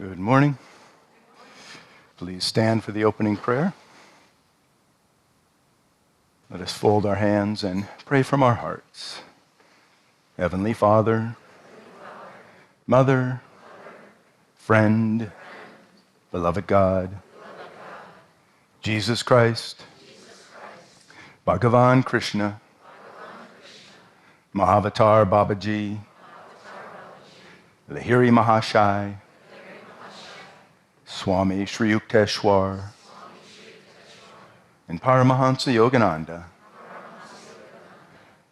Good morning. Please stand for the opening prayer. Let us fold our hands and pray from our hearts. Heavenly Father, Mother, friend, beloved God, Jesus Christ, Bhagavan Krishna, Mahavatar Babaji, Lahiri Mahashai, Swami Sri Yukteswar, and Paramahansa Yogananda,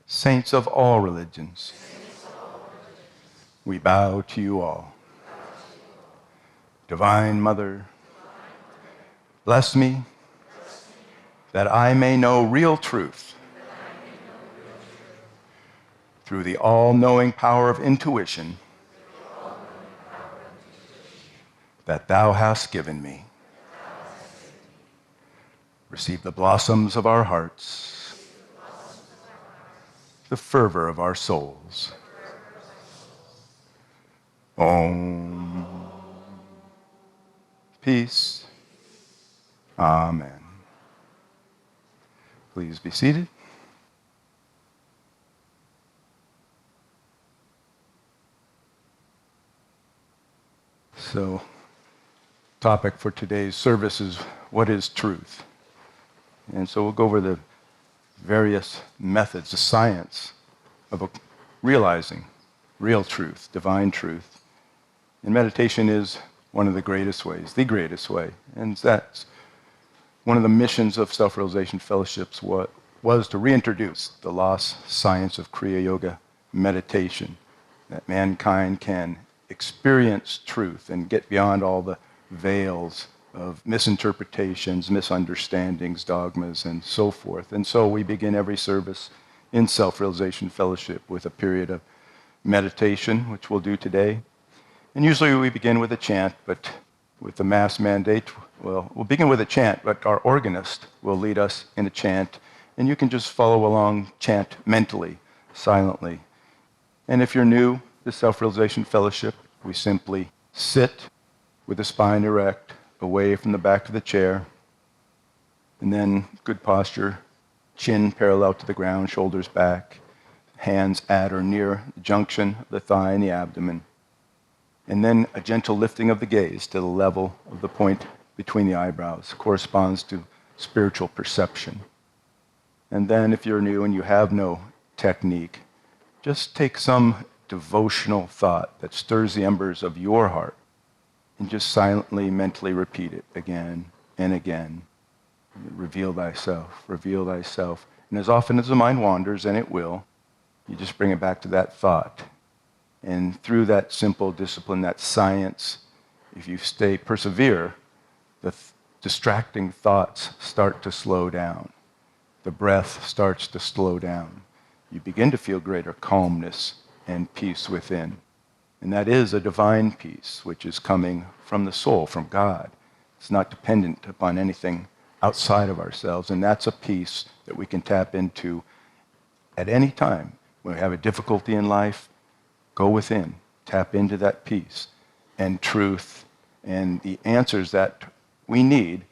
saints of all religions, we bow to you all. Divine Mother, bless me that I may know real truth through the all-knowing power of intuition that thou hast given me. Receive the blossoms of our hearts, the fervor of our souls. Om. Peace. Amen. Please be seated. So, topic for today's service is, what is truth? And so we'll go over the various methods, the science of realizing real truth, divine truth. And meditation is one of the greatest ways, the greatest way. And that's one of the missions of Self-Realization Fellowships was to reintroduce the lost science of Kriya Yoga meditation, that mankind can experience truth and get beyond all the veils of misinterpretations, misunderstandings, dogmas, and so forth. And so we begin every service in Self-Realization Fellowship with a period of meditation, which we'll do today. And usually we begin with a chant, but with the Mass mandate, we'll begin with a chant, but our organist will lead us in a chant, and you can just follow along, chant mentally, silently. And if you're new to Self-Realization Fellowship, we simply sit with the spine erect, away from the back of the chair, and then good posture, chin parallel to the ground, shoulders back, hands at or near the junction of the thigh and the abdomen, and then a gentle lifting of the gaze to the level of the point between the eyebrows, corresponds to spiritual perception. And then if you're new and you have no technique, just take some devotional thought that stirs the embers of your heart, and just silently, mentally repeat it again and again. Reveal thyself, reveal thyself. And as often as the mind wanders, and it will, you just bring it back to that thought. And through that simple discipline, that science, if you persevere, the distracting thoughts start to slow down. The breath starts to slow down. You begin to feel greater calmness and peace within. And that is a divine peace, which is coming from the soul, from God. It's not dependent upon anything outside of ourselves. And that's a peace that we can tap into at any time. When we have a difficulty in life, go within, tap into that peace and truth and the answers that we need,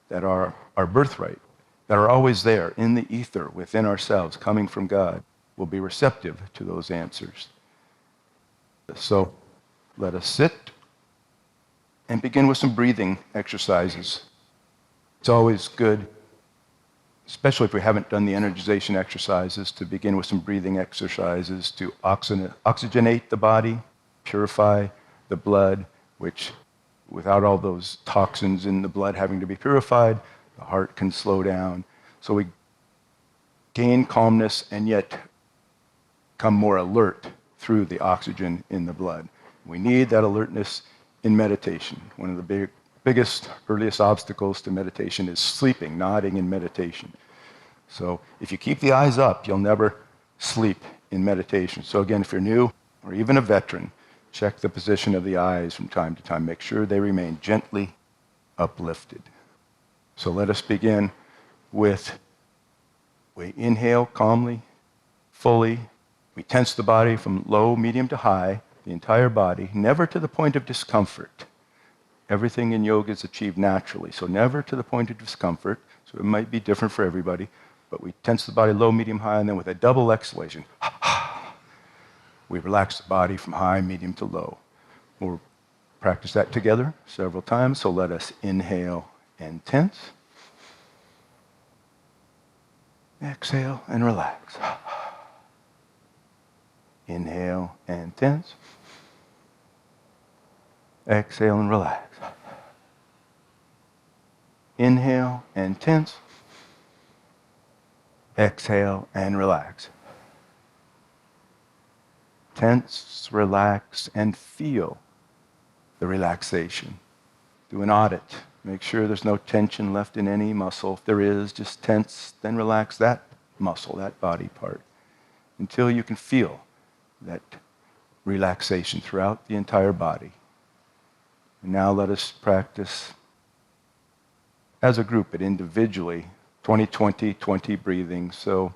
that are our birthright, that are always there in the ether within ourselves, coming from God. We'll be receptive to those answers. So let us sit and begin with some breathing exercises. It's always good, especially if we haven't done the energization exercises, to begin with some breathing exercises to oxygenate the body, purify the blood, which without all those toxins in the blood having to be purified, the heart can slow down. So we gain calmness and yet become more alert through the oxygen in the blood. We need that alertness in meditation. One of the biggest, earliest obstacles to meditation is sleeping, nodding in meditation. So if you keep the eyes up, you'll never sleep in meditation. So again, if you're new or even a veteran, check the position of the eyes from time to time. Make sure they remain gently uplifted. So let us begin with, we inhale calmly, fully. We tense the body from low, medium to high, the entire body, never to the point of discomfort. Everything in yoga is achieved naturally, so never to the point of discomfort. So it might be different for everybody, but we tense the body low, medium, high, and then with a double exhalation, we relax the body from high, medium to low. We'll practice that together several times, so let us inhale and tense. Exhale and relax. Inhale and tense. Exhale and relax. Inhale and tense. Exhale and relax. Tense, relax, and feel the relaxation. Do an audit. Make sure there's no tension left in any muscle. If there is, just tense, then relax that muscle, that body part, until you can feel that relaxation throughout the entire body. And now let us practice as a group, but individually, 20-20-20 breathing. So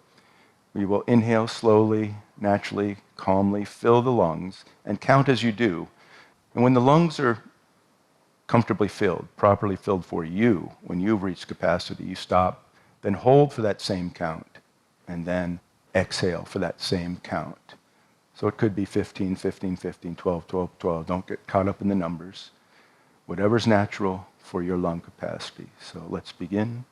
we will inhale slowly, naturally, calmly, fill the lungs, and count as you do. And when the lungs are comfortably filled, properly filled for you, when you've reached capacity, you stop, then hold for that same count, and then exhale for that same count. So it could be 15, 15, 15, 12, 12, 12. Don't get caught up in the numbers. Whatever's natural for your lung capacity. So let's begin.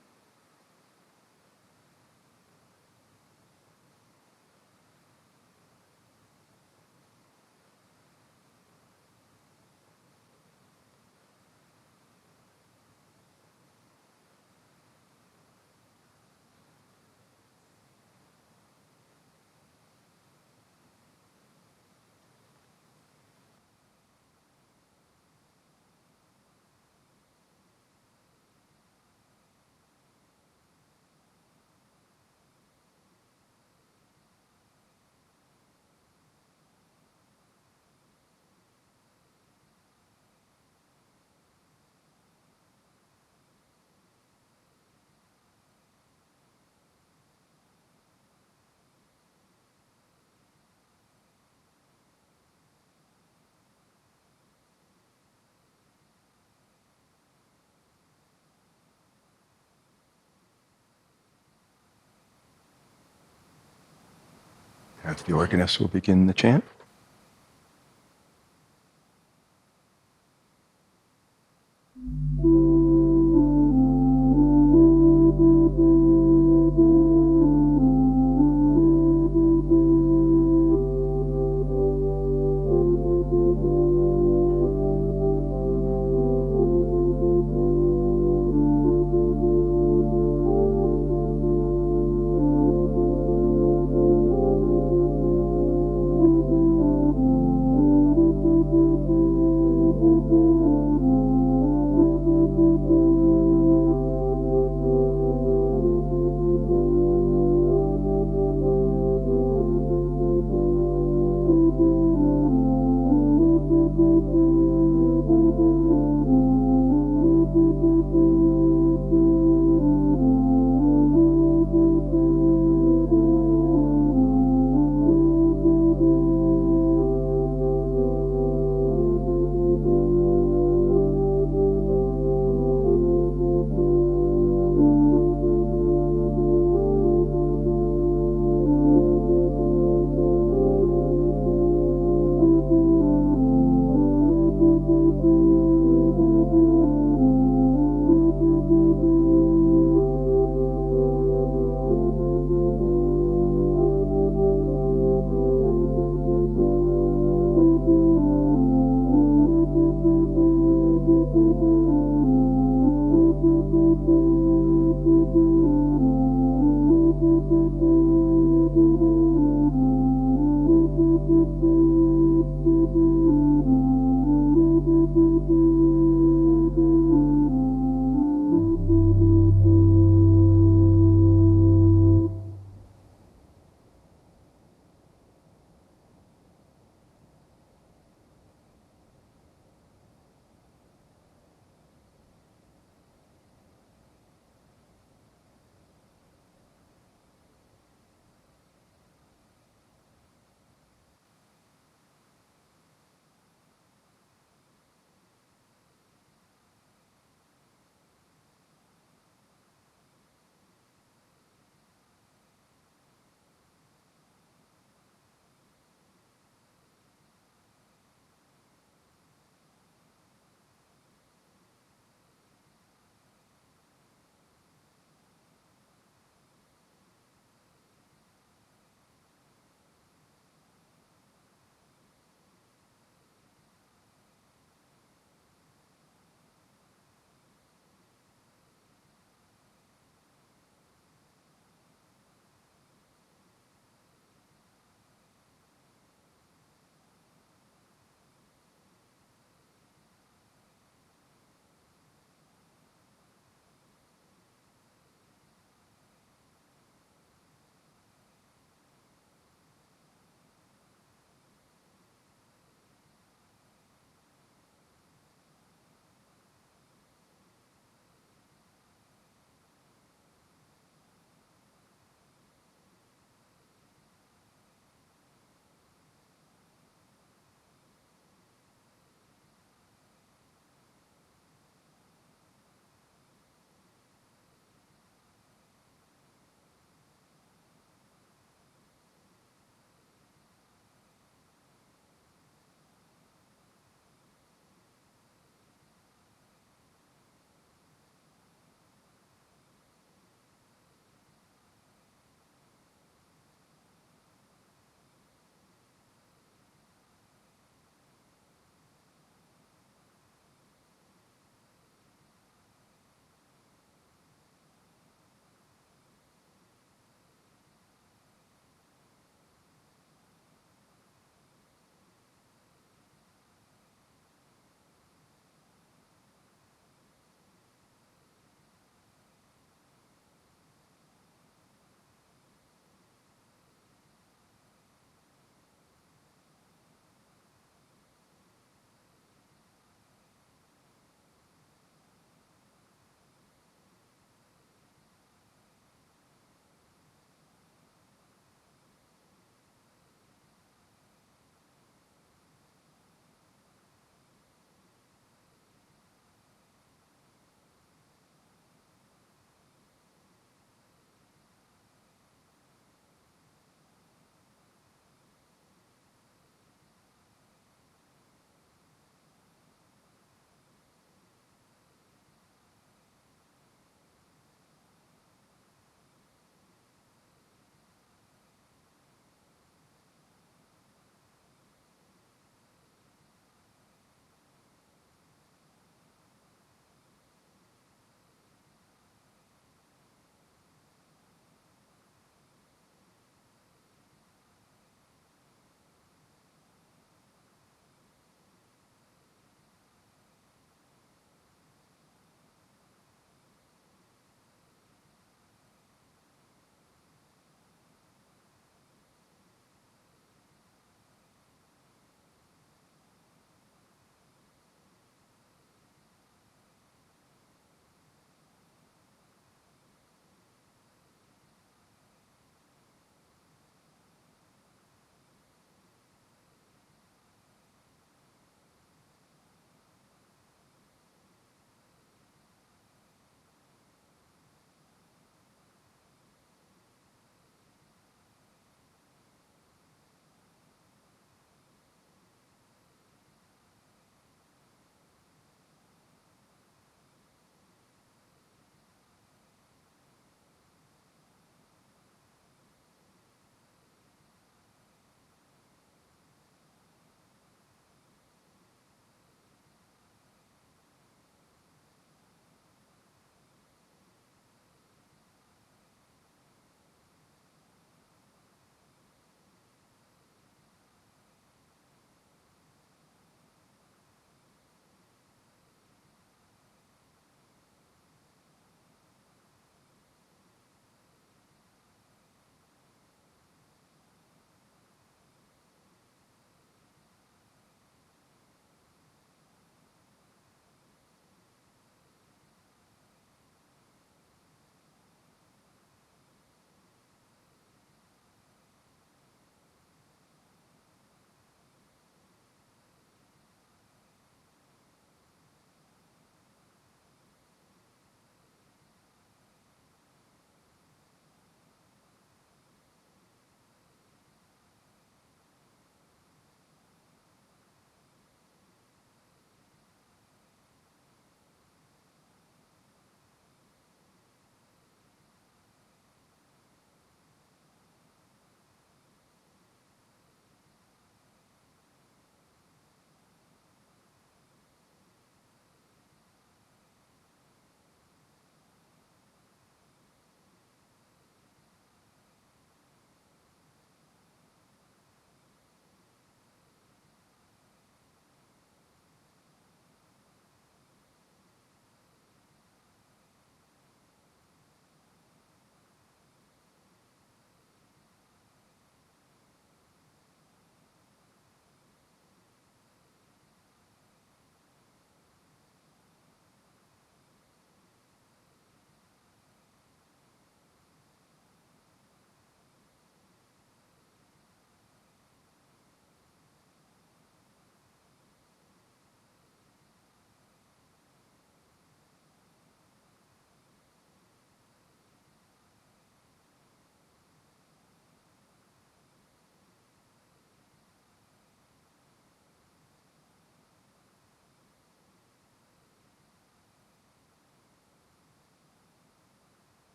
As the organist will begin the chant.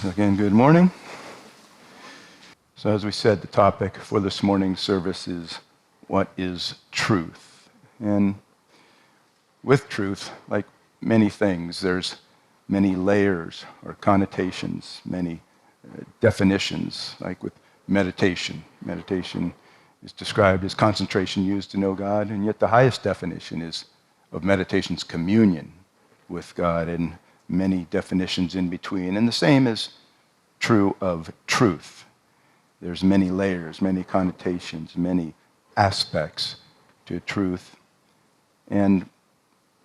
Again, good morning. So as we said, the topic for this morning's service is what is truth? And with truth, like many things, there's many layers or connotations, many definitions, like with meditation. Meditation is described as concentration used to know God, and yet the highest definition is of meditation's communion with God, and many definitions in between. And the same is true of truth. There's many layers, many connotations, many aspects to truth. And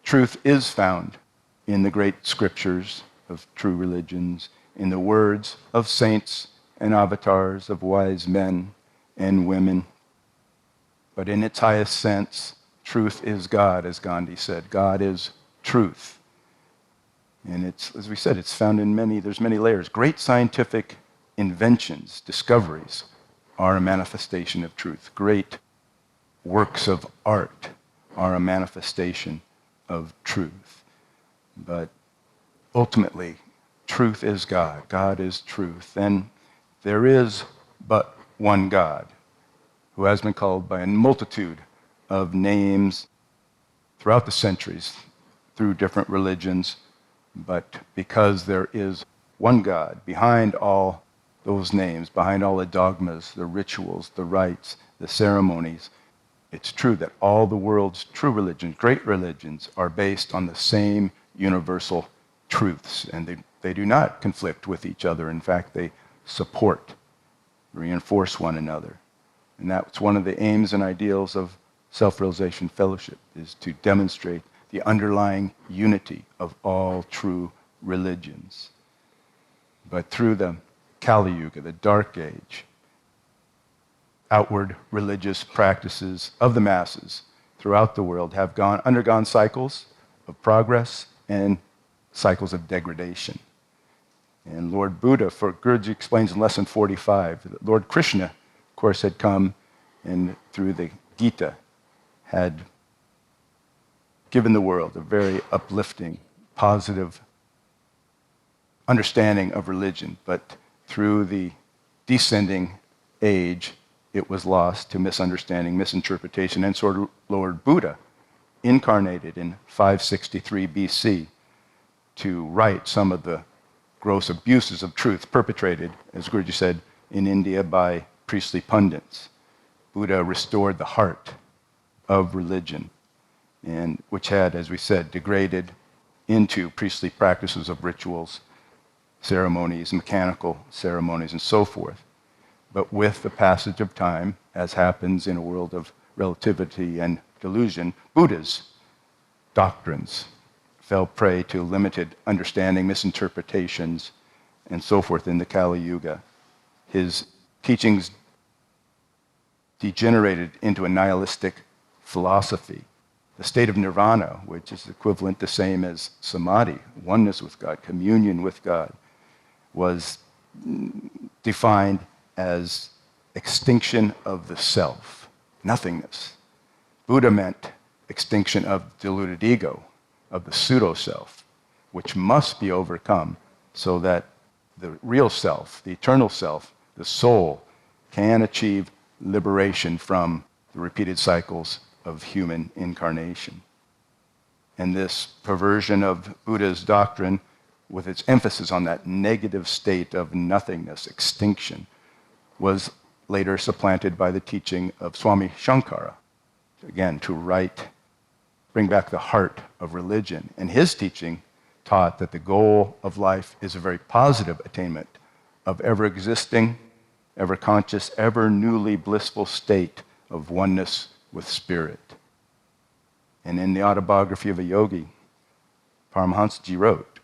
truth is found in the great scriptures of true religions, in the words of saints and avatars, of wise men and women. But in its highest sense, truth is God, as Gandhi said. God is truth. And it's, as we said, it's found in there's many layers. Great scientific inventions, discoveries, are a manifestation of truth. Great works of art are a manifestation of truth. But ultimately, truth is God. God is truth. And there is but one God, who has been called by a multitude of names throughout the centuries, through different religions. But because there is one God behind all those names, behind all the dogmas, the rituals, the rites, the ceremonies, it's true that all the world's true religions, great religions, are based on the same universal truths, and they do not conflict with each other. In fact, they support, reinforce one another. And that's one of the aims and ideals of Self-Realization Fellowship, is to demonstrate the underlying unity of all true religions. But through the Kali Yuga, the Dark Age, outward religious practices of the masses throughout the world have undergone cycles of progress and cycles of degradation. And Lord Buddha, for Guruji explains in Lesson 45, that Lord Krishna, of course, had come and through the Gita had given the world a very uplifting, positive understanding of religion. But through the descending age, it was lost to misunderstanding, misinterpretation. And so Lord Buddha incarnated in 563 BC to right some of the gross abuses of truth perpetrated, as Guruji said, in India by priestly pundits. Buddha restored the heart of religion, and which had, as we said, degraded into priestly practices of rituals, ceremonies, mechanical ceremonies, and so forth. But with the passage of time, as happens in a world of relativity and delusion, Buddha's doctrines fell prey to limited understanding, misinterpretations, and so forth in the Kali Yuga. His teachings degenerated into a nihilistic philosophy. The state of nirvana, which is equivalent the same as samadhi, oneness with God, communion with God, was defined as extinction of the self, nothingness. Buddha meant extinction of deluded ego, of the pseudo-self, which must be overcome so that the real self, the eternal self, the soul, can achieve liberation from the repeated cycles of human incarnation. And this perversion of Buddha's doctrine, with its emphasis on that negative state of nothingness, extinction, was later supplanted by the teaching of Swami Shankara, again, to bring back the heart of religion. And his teaching taught that the goal of life is a very positive attainment of ever-existing, ever-conscious, ever-newly blissful state of oneness with spirit. And in the autobiography of a yogi, Paramahansaji wrote,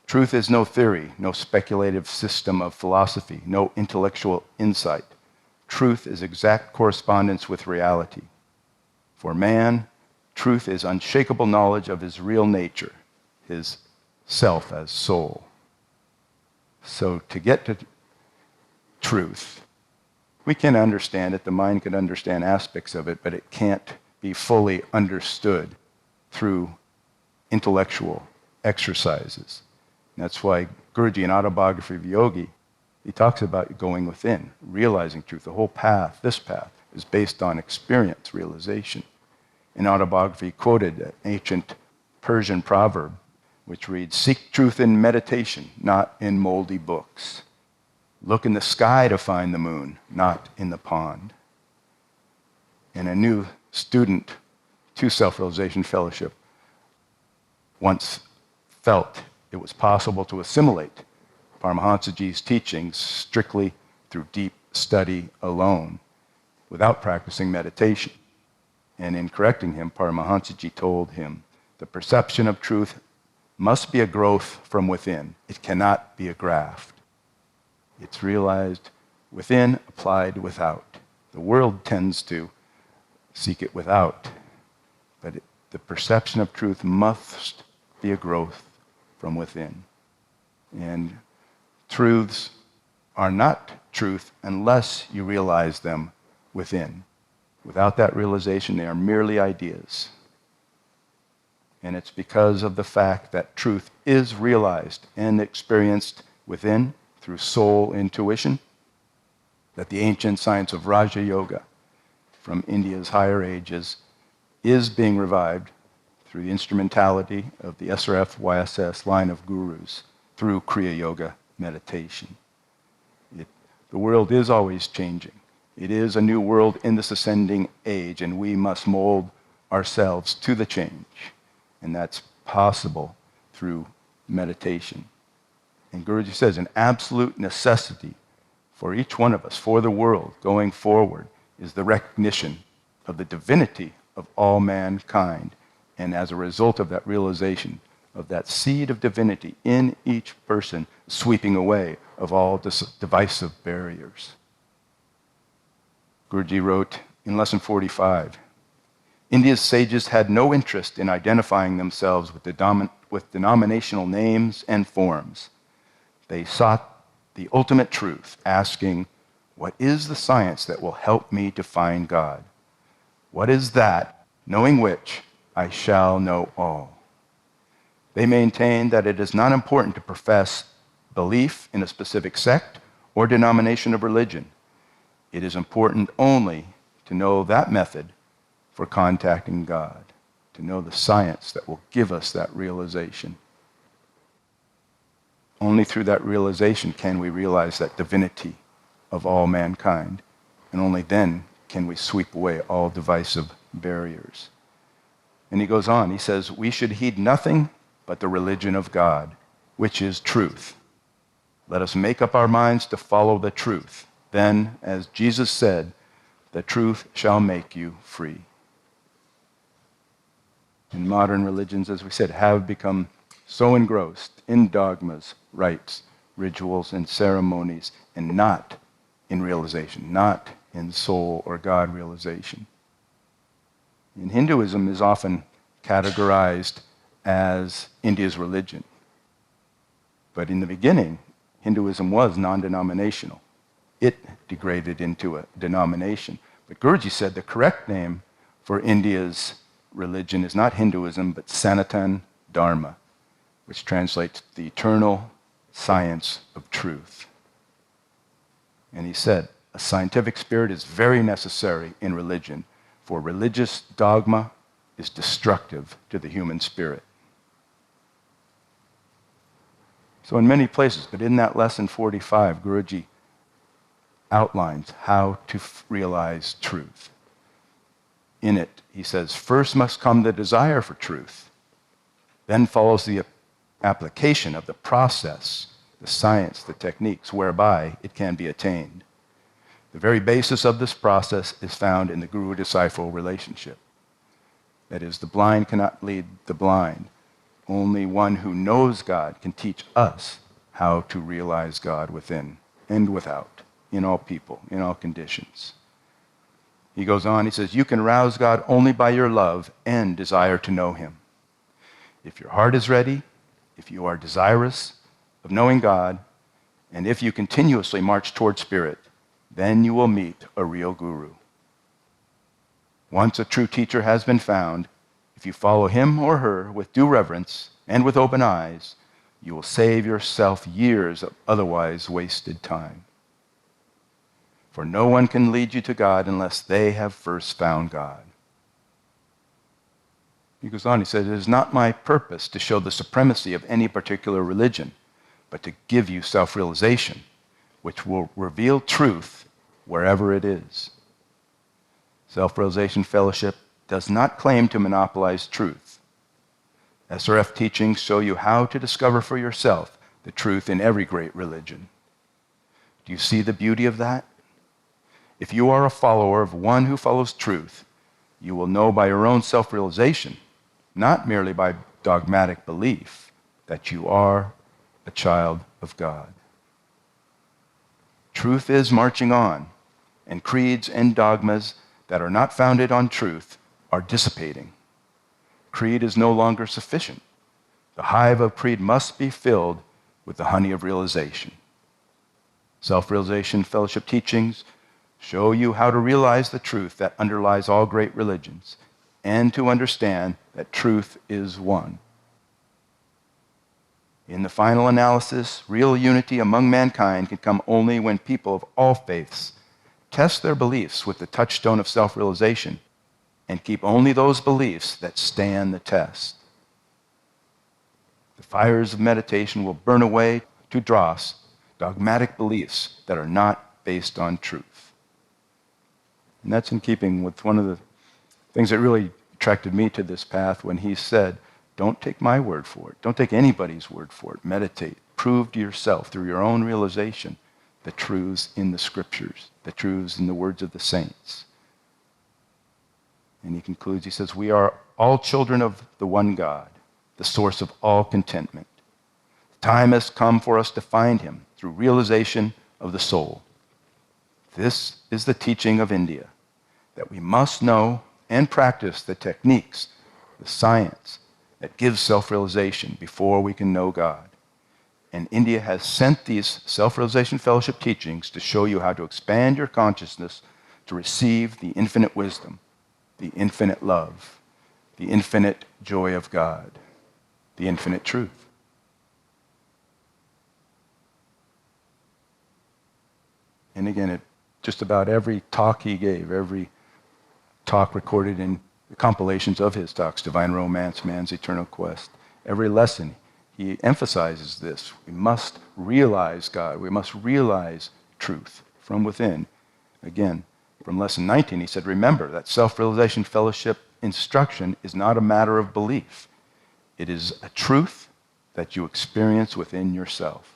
"Truth is no theory, no speculative system of philosophy, no intellectual insight. Truth is exact correspondence with reality. For man, truth is unshakable knowledge of his real nature, his self as soul." So to get to truth, we can understand it, the mind can understand aspects of it, but it can't be fully understood through intellectual exercises. And that's why Guruji, in Autobiography of a Yogi, he talks about going within, realizing truth. The whole path, this path, is based on experience, realization. In Autobiography, he quoted an ancient Persian proverb, which reads, "Seek truth in meditation, not in moldy books. Look in the sky to find the moon, not in the pond." And a new student to Self-Realization Fellowship once felt it was possible to assimilate Paramahansaji's teachings strictly through deep study alone, without practicing meditation. And in correcting him, Paramahansaji told him, the perception of truth must be a growth from within. It cannot be a graft. It's realized within, applied without. The world tends to seek it without, but the perception of truth must be a growth from within. And truths are not truth unless you realize them within. Without that realization, they are merely ideas. And it's because of the fact that truth is realized and experienced within through soul intuition that the ancient science of Raja Yoga from India's higher ages is being revived through the instrumentality of the SRF YSS line of gurus through Kriya Yoga meditation. The world is always changing. It is a new world in this ascending age, and we must mold ourselves to the change. And that's possible through meditation. And Guruji says an absolute necessity for each one of us, for the world going forward, is the recognition of the divinity of all mankind. And as a result of that realization of that seed of divinity in each person, sweeping away of all divisive barriers. Guruji wrote in Lesson 45, India's sages had no interest in identifying themselves with denominational names and forms. They sought the ultimate truth, asking, what is the science that will help me to find God? What is that, knowing which I shall know all? They maintain that it is not important to profess belief in a specific sect or denomination of religion. It is important only to know that method for contacting God, to know the science that will give us that realization. Only through that realization can we realize that divinity of all mankind, and only then can we sweep away all divisive barriers. And he goes on, he says, we should heed nothing but the religion of God, which is truth. Let us make up our minds to follow the truth. Then, as Jesus said, the truth shall make you free. And modern religions, as we said, have become so engrossed in dogmas, rites, rituals, and ceremonies, and not in realization, not in soul or God realization. And Hinduism is often categorized as India's religion. But in the beginning, Hinduism was non-denominational. It degraded into a denomination. But Guruji said the correct name for India's religion is not Hinduism, but Sanatan Dharma, which translates the eternal science of truth. And he said, a scientific spirit is very necessary in religion, for religious dogma is destructive to the human spirit. So in many places, but in that lesson 45, Guruji outlines how to realize truth. In it, he says, first must come the desire for truth. Then follows the application of the process, the science, the techniques whereby it can be attained. The very basis of this process is found in the guru-disciple relationship. That is, the blind cannot lead the blind. Only one who knows God can teach us how to realize God within and without, in all people, in all conditions. He goes on, he says, you can rouse God only by your love and desire to know him. If your heart is ready, if you are desirous of knowing God, and if you continuously march toward spirit, then you will meet a real guru. Once a true teacher has been found, if you follow him or her with due reverence and with open eyes, you will save yourself years of otherwise wasted time. For no one can lead you to God unless they have first found God. He goes on, he said, it is not my purpose to show the supremacy of any particular religion, but to give you self-realization, which will reveal truth wherever it is. Self-Realization Fellowship does not claim to monopolize truth. SRF teachings show you how to discover for yourself the truth in every great religion. Do you see the beauty of that? If you are a follower of one who follows truth, you will know by your own self-realization, not merely by dogmatic belief, that you are a child of God. Truth is marching on, and creeds and dogmas that are not founded on truth are dissipating. Creed is no longer sufficient. The hive of creed must be filled with the honey of realization. Self-Realization Fellowship teachings show you how to realize the truth that underlies all great religions and to understand that truth is one. In the final analysis, real unity among mankind can come only when people of all faiths test their beliefs with the touchstone of self-realization and keep only those beliefs that stand the test. The fires of meditation will burn away to dross dogmatic beliefs that are not based on truth. And that's in keeping with one of the things that really attracted me to this path when he said, don't take my word for it. Don't take anybody's word for it. Meditate. Prove to yourself through your own realization the truths in the scriptures, the truths in the words of the saints. And he concludes, he says, we are all children of the one God, the source of all contentment. The time has come for us to find him through realization of the soul. This is the teaching of India, that we must know and practice the techniques, the science that gives self-realization before we can know God. And India has sent these Self-Realization Fellowship teachings to show you how to expand your consciousness to receive the infinite wisdom, the infinite love, the infinite joy of God, the infinite truth. And again, at just about every talk he gave, every talk recorded in the compilations of his talks, Divine Romance, Man's Eternal Quest, every lesson, he emphasizes this. We must realize God. We must realize truth from within. Again, from lesson 19, he said, remember that Self-Realization Fellowship instruction is not a matter of belief. It is a truth that you experience within yourself.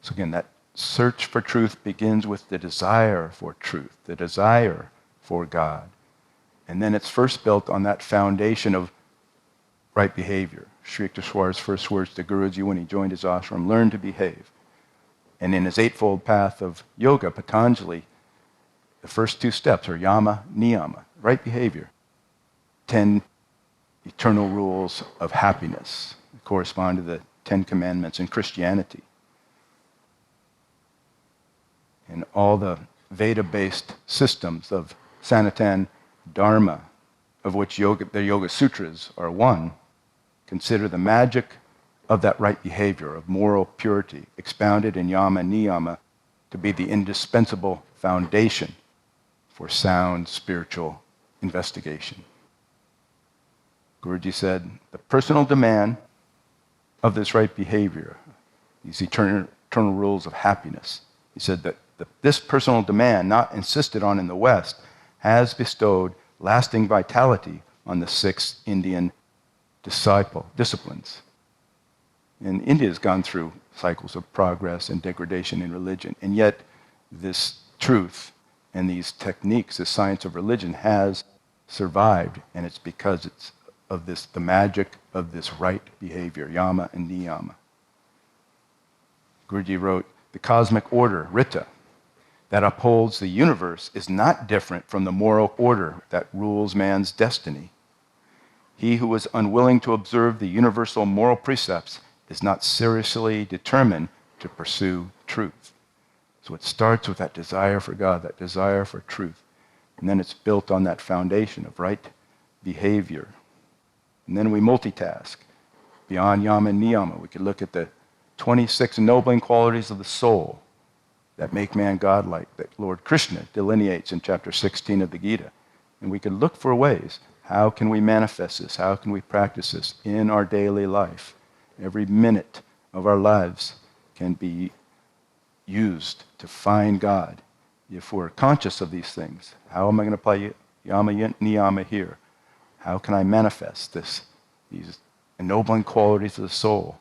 So again, that search for truth begins with the desire for truth, the desire for God. And then it's first built on that foundation of right behavior. Sri Yukteswar's first words to Guruji when he joined his ashram, learn to behave. And in his eightfold path of yoga, Patanjali, the first two steps are yama, niyama, right behavior. 10 eternal rules of happiness that correspond to the 10 commandments in Christianity. And all the Veda-based systems of Sanatana Dharma, of which the Yoga Sutras are one, consider the magic of that right behavior, of moral purity, expounded in Yama and Niyama, to be the indispensable foundation for sound spiritual investigation. Guruji said, the personal demand of this right behavior, these eternal rules of happiness, he said that this personal demand, not insisted on in the West, has bestowed lasting vitality on the 6 Indian disciplines. And India has gone through cycles of progress and degradation in religion, and yet this truth and these techniques, this science of religion, has survived, and it's because it's of this, the magic of this right behavior, yama and niyama. Guruji wrote, the cosmic order, Rita, that upholds the universe is not different from the moral order that rules man's destiny. He who is unwilling to observe the universal moral precepts is not seriously determined to pursue truth. So it starts with that desire for God, that desire for truth. And then it's built on that foundation of right behavior. And then we multitask. beyond yama and niyama, we could look at the 26 ennobling qualities of the soul that make man godlike, that Lord Krishna delineates in chapter 16 of the Gita. And we could look for ways. How can we manifest this? How can we practice this in our daily life? Every minute of our lives can be used to find God. If we're conscious of these things, how am I going to apply yama niyama here? How can I manifest these ennobling qualities of the soul?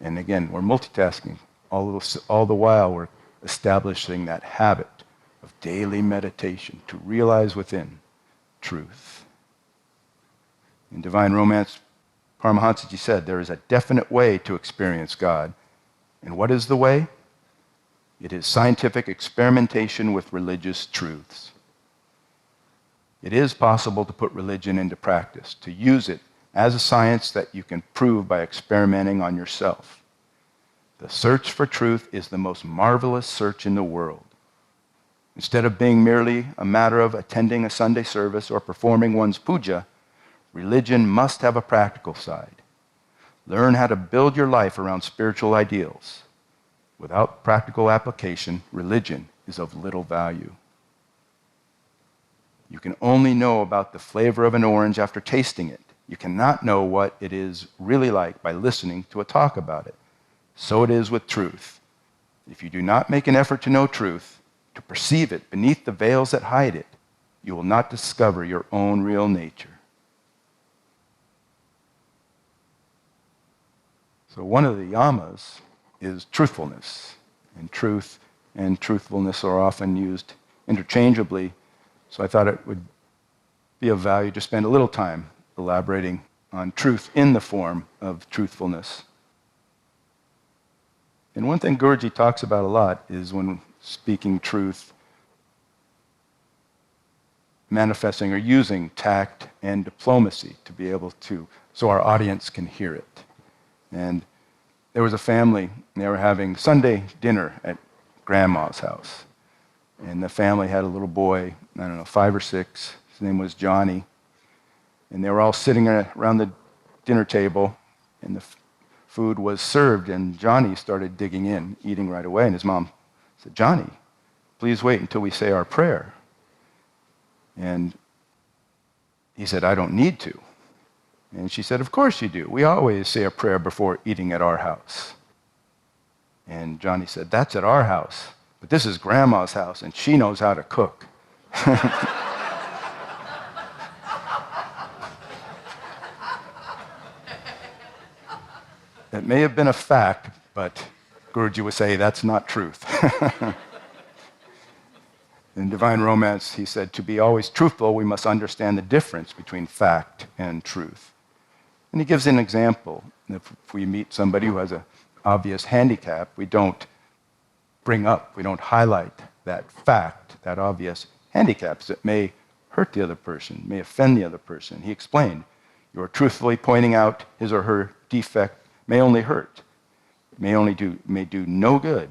And again, we're multitasking. All the while, we're establishing that habit of daily meditation to realize within truth. In Divine Romance, Paramahansaji said, there is a definite way to experience God. And what is the way? It is scientific experimentation with religious truths. It is possible to put religion into practice, to use it as a science that you can prove by experimenting on yourself. The search for truth is the most marvelous search in the world. Instead of being merely a matter of attending a Sunday service or performing one's puja, religion must have a practical side. Learn how to build your life around spiritual ideals. Without practical application, religion is of little value. You can only know about the flavor of an orange after tasting it. You cannot know what it is really like by listening to a talk about it. So it is with truth. If you do not make an effort to know truth, to perceive it beneath the veils that hide it, you will not discover your own real nature. So one of the yamas is truthfulness. And truth and truthfulness are often used interchangeably. So I thought it would be of value to spend a little time elaborating on truth in the form of truthfulness. And one thing Guruji talks about a lot is when speaking truth, manifesting or using tact and diplomacy to be able to, so our audience can hear it. And there was a family, and they were having Sunday dinner at Grandma's house. And the family had a little boy, 5 or 6. His name was Johnny. And they were all sitting around the dinner table, and the food was served, and Johnny started digging in, eating right away. And his mom said, "Johnny, please wait until we say our prayer." And he said, "I don't need to." And she said, "Of course you do. We always say a prayer before eating at our house." And Johnny said, "That's at our house, but this is Grandma's house, and she knows how to cook." It may have been a fact, but Guruji would say that's not truth. In Divine Romance, he said, to be always truthful, we must understand the difference between fact and truth. And he gives an example. If we meet somebody who has an obvious handicap, we don't we don't highlight that fact, that obvious handicaps that may hurt the other person, may offend the other person. He explained, your truthfully pointing out his or her defect may only hurt, may do no good.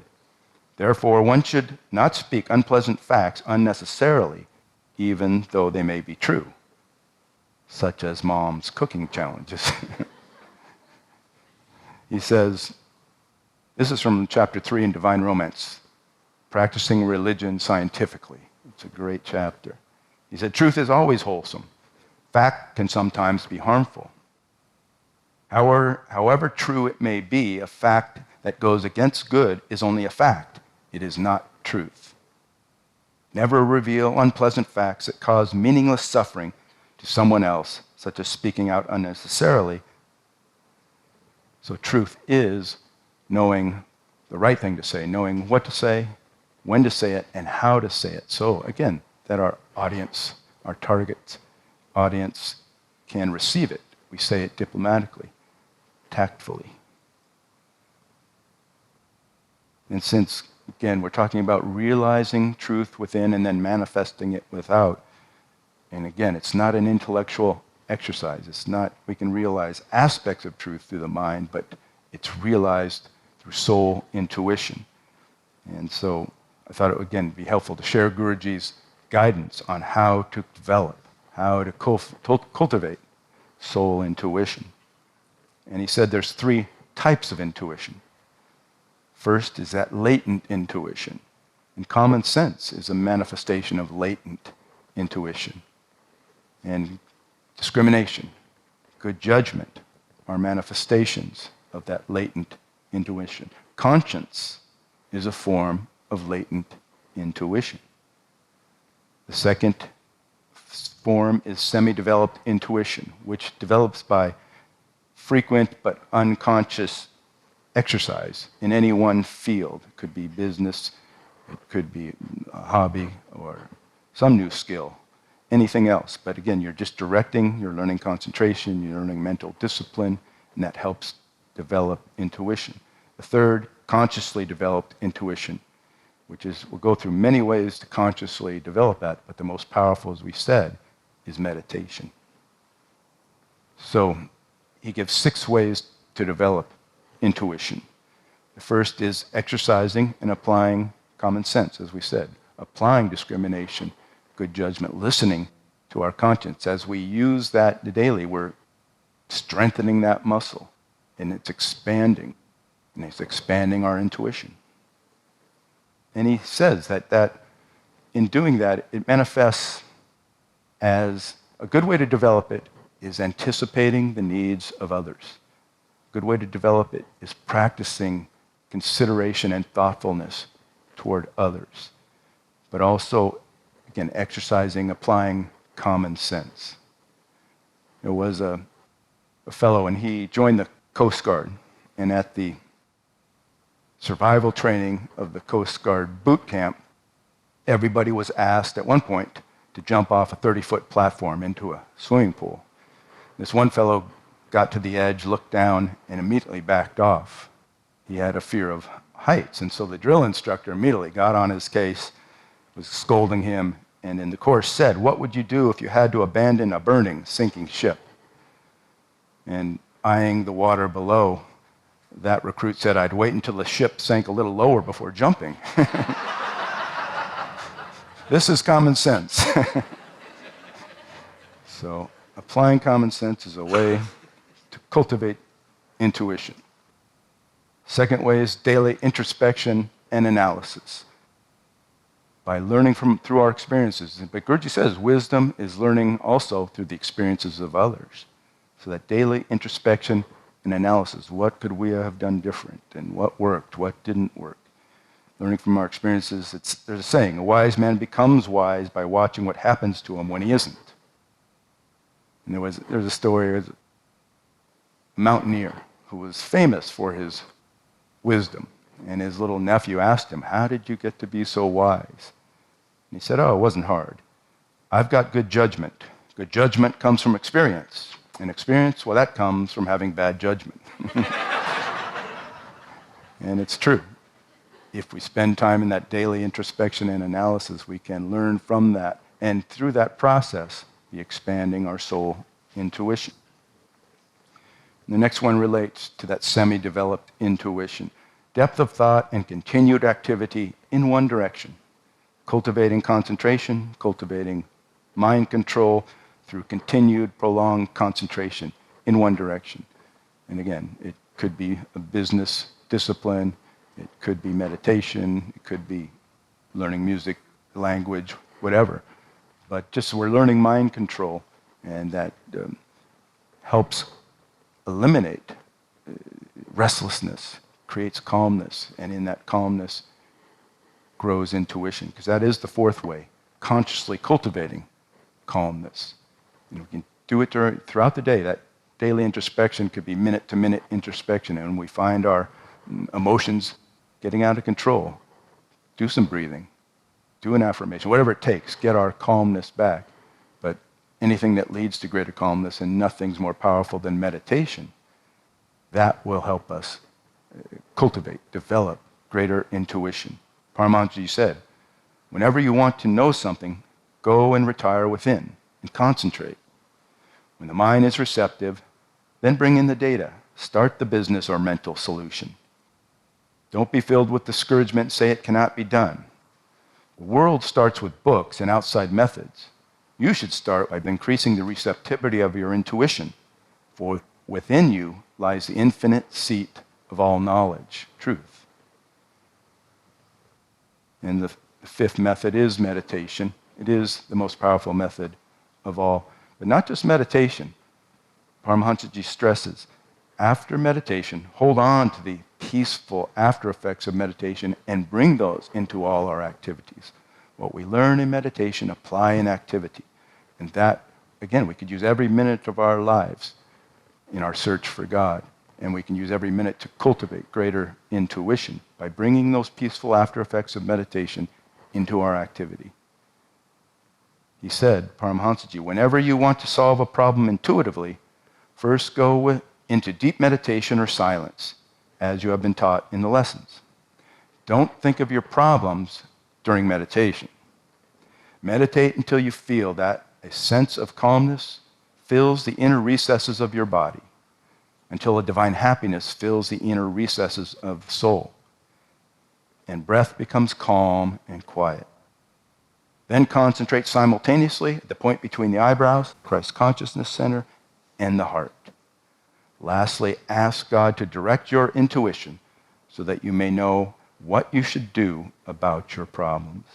Therefore, one should not speak unpleasant facts unnecessarily, even though they may be true, such as mom's cooking challenges. He says, this is from chapter 3 in Divine Romance, Practicing Religion Scientifically. It's a great chapter. He said, truth is always wholesome. Fact can sometimes be harmful. However true it may be, a fact that goes against good is only a fact. It is not truth. Never reveal unpleasant facts that cause meaningless suffering to someone else, such as speaking out unnecessarily. So truth is knowing the right thing to say, knowing what to say, when to say it, and how to say it. So again, that our audience, our target audience, can receive it. We say it diplomatically, tactfully. And since, again, we're talking about realizing truth within and then manifesting it without, and again, it's not an intellectual exercise. It's not, we can realize aspects of truth through the mind, but it's realized through soul intuition. And so I thought it would, again, be helpful to share Guruji's guidance on how to develop, how to cultivate soul intuition. And he said there's three types of intuition. First is that latent intuition. And common sense is a manifestation of latent intuition. And discrimination, good judgment are manifestations of that latent intuition. Conscience is a form of latent intuition. The second form is semi-developed intuition, which develops by frequent but unconscious exercise in any one field. It could be business, it could be a hobby, or some new skill, anything else. But again, you're just directing, you're learning concentration, you're learning mental discipline, and that helps develop intuition. The third, consciously developed intuition, which is, we'll go through many ways to consciously develop that, but the most powerful, as we said, is meditation. So he gives 6 ways to develop intuition. The first is exercising and applying common sense, as we said, applying discrimination, good judgment, listening to our conscience. As we use that daily, we're strengthening that muscle, and it's expanding our intuition. And he says that in doing that, it manifests as a good way to develop it is anticipating the needs of others. A good way to develop it is practicing consideration and thoughtfulness toward others, but also, again, exercising, applying common sense. There was a fellow, and he joined the Coast Guard, and at the survival training of the Coast Guard boot camp, everybody was asked at one point to jump off a 30-foot platform into a swimming pool. This one fellow got to the edge, looked down, and immediately backed off. He had a fear of heights, and so the drill instructor immediately got on his case, was scolding him, and in the course said, "What would you do if you had to abandon a burning, sinking ship?" And eyeing the water below, that recruit said, "I'd wait until the ship sank a little lower before jumping." This is common sense. So applying common sense is a way to cultivate intuition. Second way is daily introspection and analysis. By learning through our experiences. But Guruji says wisdom is learning also through the experiences of others. So that daily introspection and analysis. What could we have done different? And what worked? What didn't work? Learning from our experiences. There's a saying, a wise man becomes wise by watching what happens to him when he isn't. And there's a story of a mountaineer who was famous for his wisdom. And his little nephew asked him, "How did you get to be so wise?" And he said, "Oh, it wasn't hard. I've got good judgment. Good judgment comes from experience. And experience, well, that comes from having bad judgment." And it's true. If we spend time in that daily introspection and analysis, we can learn from that. And through that process, be expanding our soul intuition. And the next one relates to that semi-developed intuition. Depth of thought and continued activity in one direction. Cultivating concentration, cultivating mind control through continued, prolonged concentration in one direction. And again, it could be a business discipline, it could be meditation, it could be learning music, language, whatever. But just we're learning mind control, and that helps eliminate restlessness, creates calmness, and in that calmness grows intuition, because that is the fourth way, consciously cultivating calmness. And we can do it throughout the day. That daily introspection could be minute-to-minute introspection, and when we find our emotions getting out of control, do some breathing, do an affirmation, whatever it takes, get our calmness back. But anything that leads to greater calmness, and nothing's more powerful than meditation, that will help us cultivate, develop greater intuition. Paramahansaji said, whenever you want to know something, go and retire within and concentrate. When the mind is receptive, then bring in the data. Start the business or mental solution. Don't be filled with discouragement and say it cannot be done. The world starts with books and outside methods. You should start by increasing the receptivity of your intuition for within you lies the infinite seat of all knowledge, truth. And the fifth method is meditation. It is the most powerful method of all. But not just meditation. Paramahansaji stresses, after meditation, hold on to the peaceful after effects of meditation and bring those into all our activities. What we learn in meditation, apply in activity. And that, again, we could use every minute of our lives in our search for God. And we can use every minute to cultivate greater intuition by bringing those peaceful after effects of meditation into our activity. He said, Paramahansaji, whenever you want to solve a problem intuitively, first go into deep meditation or silence, as you have been taught in the lessons. Don't think of your problems during meditation. Meditate until you feel that a sense of calmness fills the inner recesses of your body, until a divine happiness fills the inner recesses of the soul, and breath becomes calm and quiet. Then concentrate simultaneously at the point between the eyebrows, Christ consciousness center, and the heart. Lastly, ask God to direct your intuition so that you may know what you should do about your problems.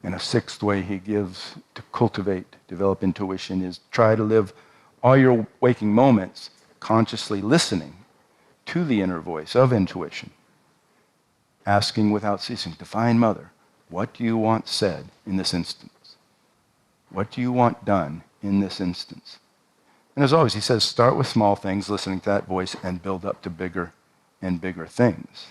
And a sixth way he gives to cultivate, develop intuition is try to live all your waking moments consciously listening to the inner voice of intuition, asking without ceasing, Divine Mother, what do you want said in this instance? What do you want done in this instance? And as always, he says, start with small things, listening to that voice, and build up to bigger and bigger things.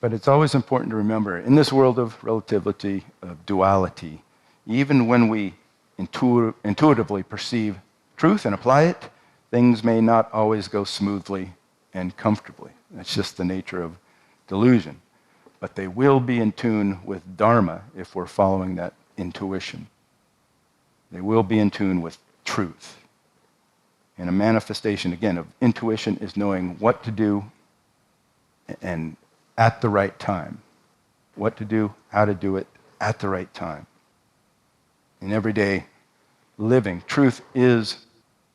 But it's always important to remember, in this world of relativity, of duality, even when we intuitively perceive truth and apply it, things may not always go smoothly and comfortably. That's just the nature of delusion. But they will be in tune with Dharma if we're following that intuition. They will be in tune with truth. And a manifestation, again, of intuition is knowing what to do and at the right time. What to do, how to do it at the right time. In everyday living, truth is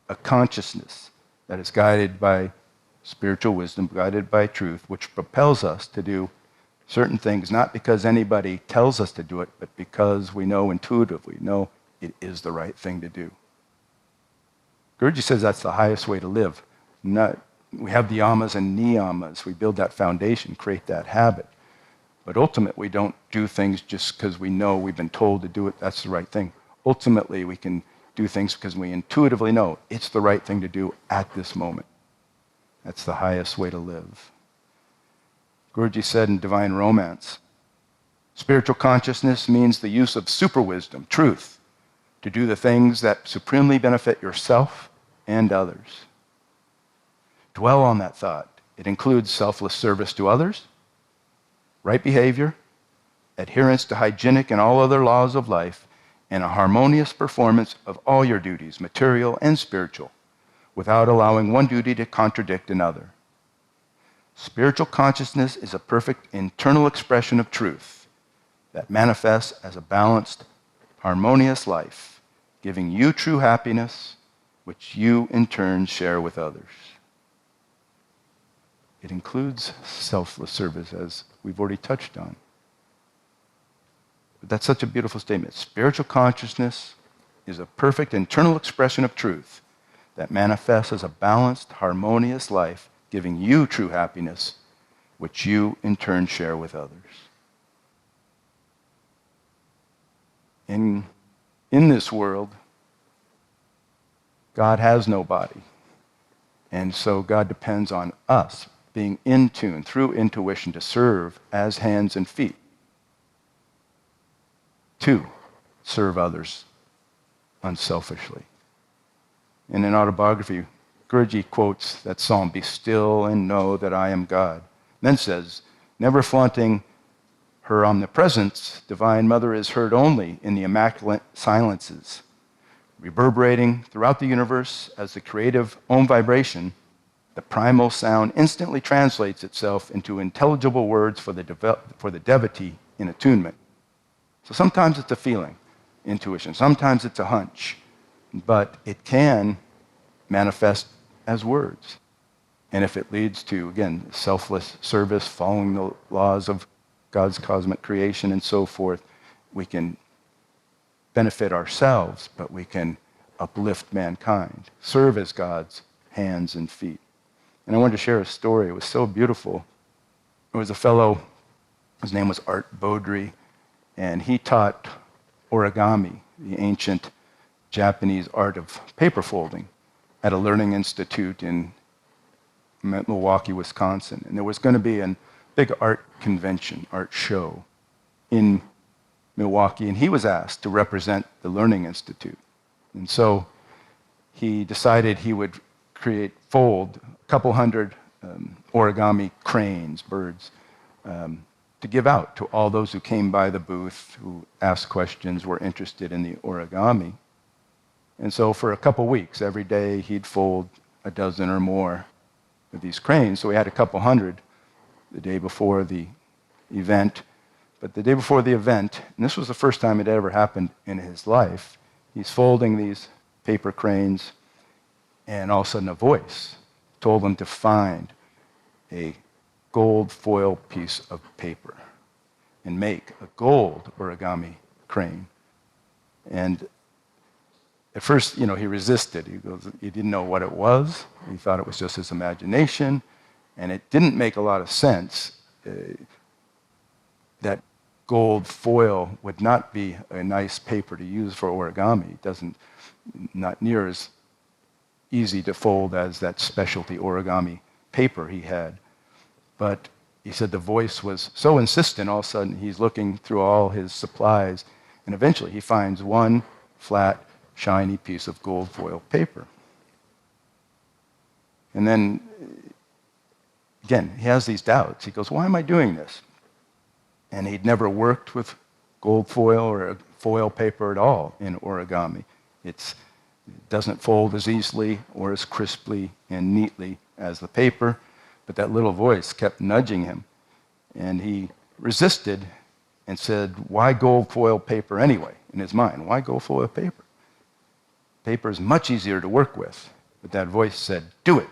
a consciousness that is guided by spiritual wisdom, guided by truth, which propels us to do certain things, not because anybody tells us to do it, but because we know intuitively, know it is the right thing to do. Guruji says that's the highest way to live. We have the yamas and niyamas. We build that foundation, create that habit. But ultimately, we don't do things just because we know we've been told to do it, that's the right thing. Ultimately, we can do things because we intuitively know it's the right thing to do at this moment. That's the highest way to live. Guruji said in Divine Romance, spiritual consciousness means the use of super wisdom, truth, to do the things that supremely benefit yourself and others. Dwell on that thought. It includes selfless service to others, right behavior, adherence to hygienic and all other laws of life, and a harmonious performance of all your duties, material and spiritual, without allowing one duty to contradict another. Spiritual consciousness is a perfect internal expression of truth that manifests as a balanced, harmonious life, giving you true happiness, which you in turn share with others. It includes selfless service, as we've already touched on. But that's such a beautiful statement. Spiritual consciousness is a perfect internal expression of truth that manifests as a balanced, harmonious life, giving you true happiness, which you in turn share with others. In this world, God has no body. And so God depends on us being in tune through intuition to serve as hands and feet, to serve others unselfishly. In an autobiography, Guruji quotes that psalm, "Be still and know that I am God." Then says, never flaunting her omnipresence, Divine Mother is heard only in the immaculate silences, reverberating throughout the universe as the creative Om vibration. The primal sound instantly translates itself into intelligible words for the devotee in attunement. So sometimes it's a feeling, intuition. Sometimes it's a hunch. but it can manifest as words. And if it leads to, again, selfless service, following the laws of God's cosmic creation and so forth, we can benefit ourselves, but we can uplift mankind, serve as God's hands and feet. And I wanted to share a story. It was so beautiful. There was a fellow, his name was Art Beaudry, and he taught origami, the ancient Japanese art of paper folding, at a learning institute in Milwaukee, Wisconsin. And there was going to be a big art convention, art show in Milwaukee, and he was asked to represent the Learning Institute. And so he decided he would fold a couple hundred origami cranes, birds, to give out to all those who came by the booth, who asked questions, were interested in the origami. And so for a couple weeks, every day he'd fold a dozen or more of these cranes. So we had a couple hundred the day before the event. But the day before the event, and this was the first time it ever happened in his life, he's folding these paper cranes, and all of a sudden a voice told him to find a gold foil piece of paper and make a gold origami crane. And at first, he resisted. He didn't know what it was. He thought it was just his imagination, and it didn't make a lot of sense that gold foil would not be a nice paper to use for origami. Not near as easy to fold as that specialty origami paper he had. But he said the voice was so insistent, all of a sudden he's looking through all his supplies, and eventually he finds one flat, shiny piece of gold foil paper. And then, again, he has these doubts. He goes, why am I doing this? And he'd never worked with gold foil or foil paper at all in origami. It doesn't fold as easily or as crisply and neatly as the paper, but that little voice kept nudging him. And he resisted and said, why gold foil paper anyway? In his mind, why gold foil paper? Paper is much easier to work with. But that voice said, do it.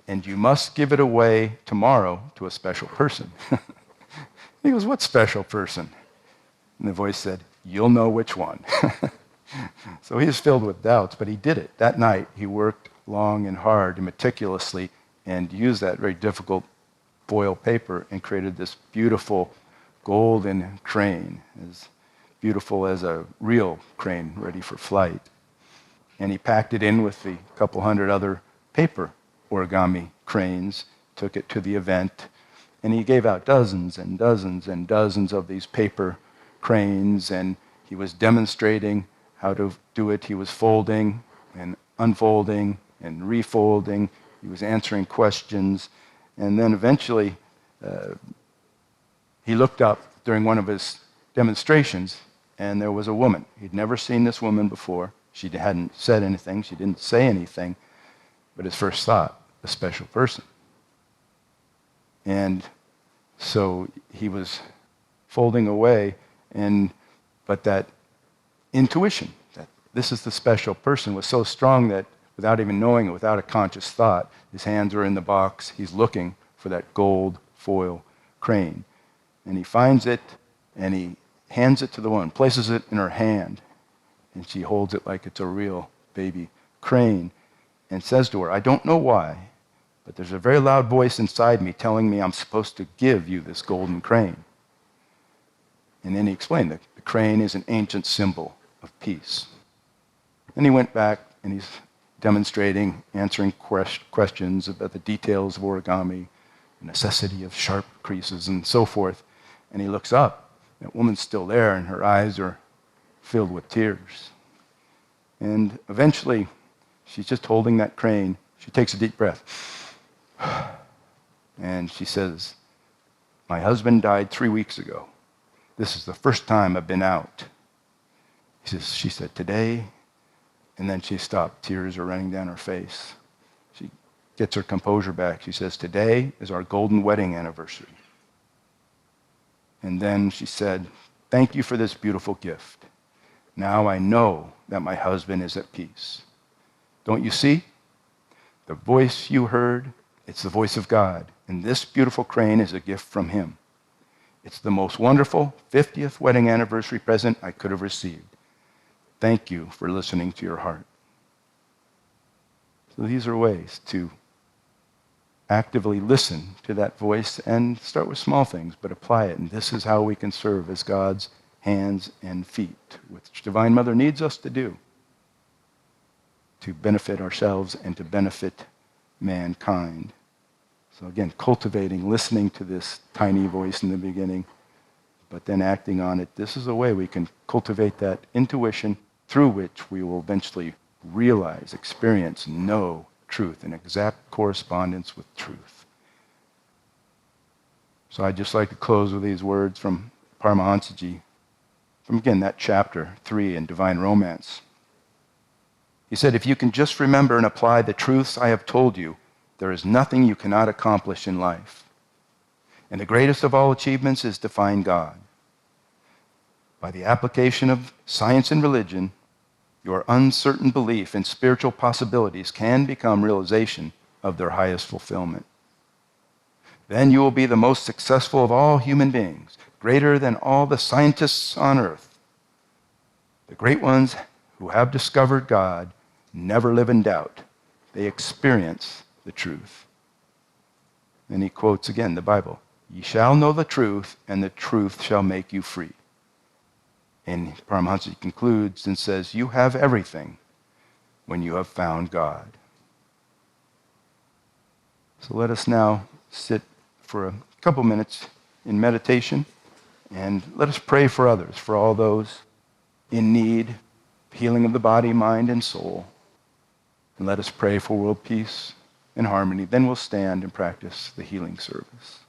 And you must give it away tomorrow to a special person. He goes, what special person? And the voice said, you'll know which one. So he was filled with doubts, but he did it. That night, he worked long and hard and meticulously and used that very difficult foil paper and created this beautiful golden crane, as beautiful as a real crane ready for flight. And he packed it in with the couple hundred other paper origami cranes, took it to the event, and he gave out dozens and dozens and dozens of these paper cranes, and he was demonstrating how to do it. He was folding and unfolding and refolding. He was answering questions. And then eventually, he looked up during one of his demonstrations, and there was a woman. He'd never seen this woman before. She hadn't said anything. She didn't say anything. But his first thought, a special person. And so he was folding away, but that intuition, that this is the special person, was so strong that without even knowing it, without a conscious thought, his hands are in the box. He's looking for that gold foil crane. And he finds it, and he hands it to the woman, places it in her hand, and she holds it like it's a real baby crane, and says to her, I don't know why, but there's a very loud voice inside me telling me I'm supposed to give you this golden crane. And then he explained that the crane is an ancient symbol of peace. Then he went back and he's demonstrating, answering questions about the details of origami, the necessity of sharp creases and so forth. And he looks up. That woman's still there, and her eyes are filled with tears. And eventually, she's just holding that crane. She takes a deep breath. And she says, my husband died 3 weeks ago. This is the first time I've been out. She said, today, and then she stopped. Tears are running down her face. She gets her composure back. She says, today is our golden wedding anniversary. And then she said, thank you for this beautiful gift. Now I know that my husband is at peace. Don't you see? The voice you heard, it's the voice of God. And this beautiful crane is a gift from him. It's the most wonderful 50th wedding anniversary present I could have received. Thank you for listening to your heart. So these are ways to actively listen to that voice and start with small things, but apply it. And this is how we can serve as God's hands and feet, which Divine Mother needs us to do to benefit ourselves and to benefit mankind. So again, cultivating, listening to this tiny voice in the beginning, but then acting on it. This is a way we can cultivate that intuition through which we will eventually realize, experience, know truth, in exact correspondence with truth. So I'd just like to close with these words from Paramahansaji, from again that chapter 3 in Divine Romance. He said, if you can just remember and apply the truths I have told you, there is nothing you cannot accomplish in life. And the greatest of all achievements is to find God. By the application of science and religion, your uncertain belief in spiritual possibilities can become realization of their highest fulfillment. Then you will be the most successful of all human beings, greater than all the scientists on earth. The great ones who have discovered God never live in doubt. They experience the truth. And he quotes again the Bible, ye shall know the truth, and the truth shall make you free. And Paramahansa concludes and says, you have everything when you have found God. So let us now sit for a couple minutes in meditation, and let us pray for others, for all those in need, healing of the body, mind, and soul. And let us pray for world peace and harmony. Then we'll stand and practice the healing service.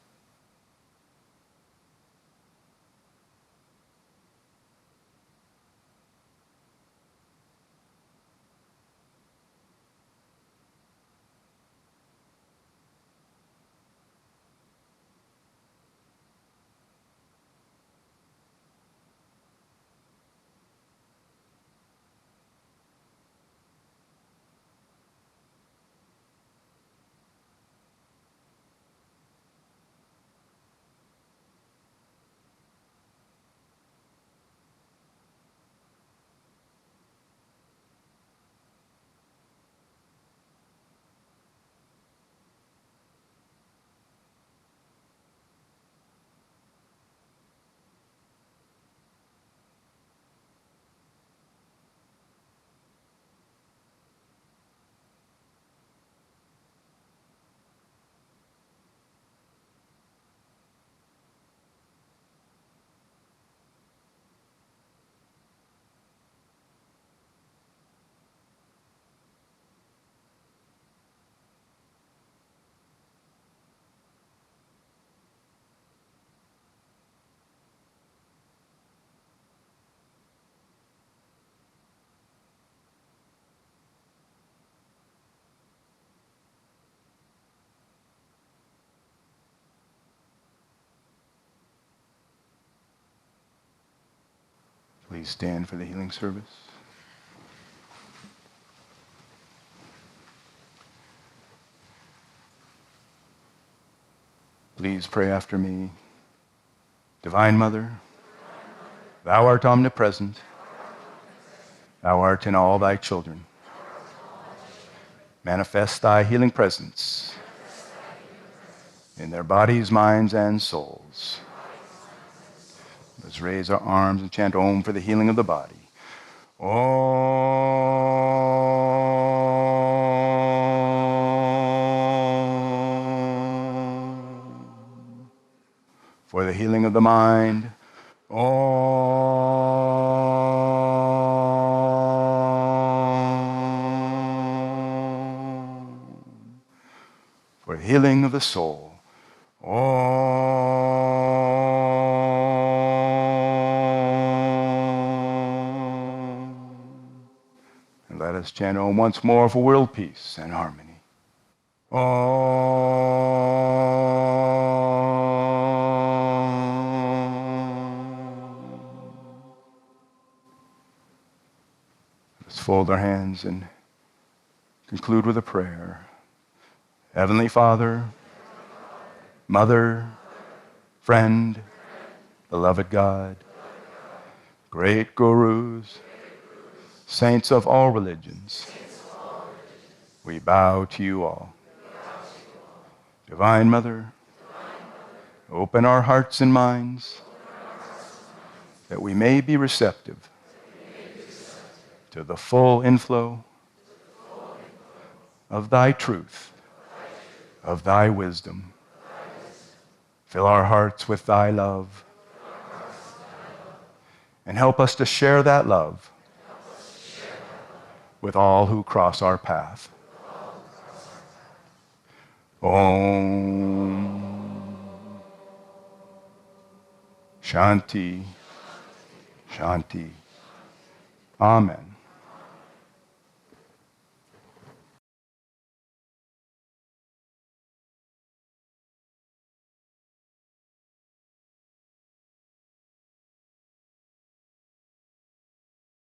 Please stand for the healing service. Please pray after me. Divine Mother, thou art omnipresent. Thou art in all thy children. Manifest thy healing presence in their bodies, minds, and souls. Let's raise our arms and chant Om for the healing of the body. Om. For the healing of the mind. Om. For the healing of the soul. And let us chant Om once more for world peace and harmony. fold our hands and conclude with a prayer. Heavenly Father, Mother, friend, beloved God, great gurus, saints of all religions, we bow to you all. Divine Mother, open our hearts and minds that we may be receptive to the full inflow of thy truth, of thy wisdom. Fill our hearts with thy love and help us to share that love with all who cross our path. Om Shanti, Shanti. Amen.